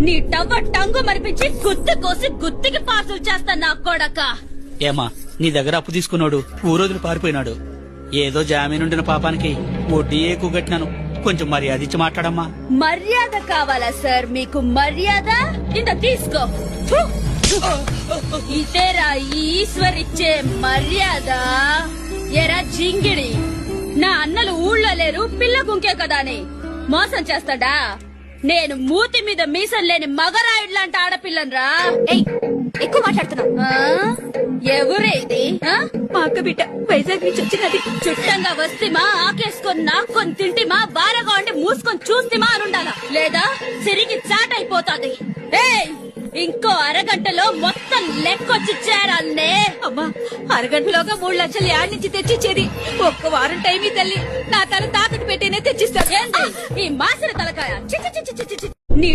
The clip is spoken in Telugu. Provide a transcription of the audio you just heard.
నీ టవ్వ టంగు మరిపించి గుత్తి కోసి గుత్తికి పార్సల్ చేస్తా నా కొడక. ఏమా నీ దగ్గర అప్పు తీసుకున్నాడు ఊరోజులు పారిపోయినాడు. ఏదో జామీనుండిన పాపానికి వడ్డీ ఎక్కువ కట్టినాను. కొంచెం మర్యాద ఇచ్చి మాట్లాడమ్మా. మర్యాద కావాలా సార్ మీకు? మర్యాద ఇంత తీసుకో. ఫు! ఇదేరా ఈశ్వరిచ్చే మర్యాద. ఎరా జింగిడి, నా అన్నలు ఊళ్ళో లేరు, పిల్ల గుంకే కదా అని మోసం చేస్తాడా? నేను మూతి మీద మీసం లేని మగరాయుడు లాంటి ఆడపిల్లనరా. ఎక్కువ మాట్లాడుతున్నా. ఎవరే ఇది? మా అక్క బిడ్డ వైజాగ్ నుంచి వచ్చినది. చుట్టంగా వస్తేమా ఆకేసుకొని నాక్కొని తింటిమా, బారగా ఉండి మూసుకొని చూస్తేమా అనుండాలా, లేదా సిరిగి చాటైపోతాది. ఇంకో అరగంటలో మొత్తం లెక్కొచ్చి చేరాలనే. అమ్మా, అరగంటలోగా 3 లక్షలు యాడ్ నుంచి తెచ్చిచ్చేది. ఒక్క వారం టైం ఈ తల్లి. నా తల తాకట్టు పెట్టేనే తెచ్చిస్తా. ఈ మాసిన తలకాయ చి చి చి చి చి చి. నీ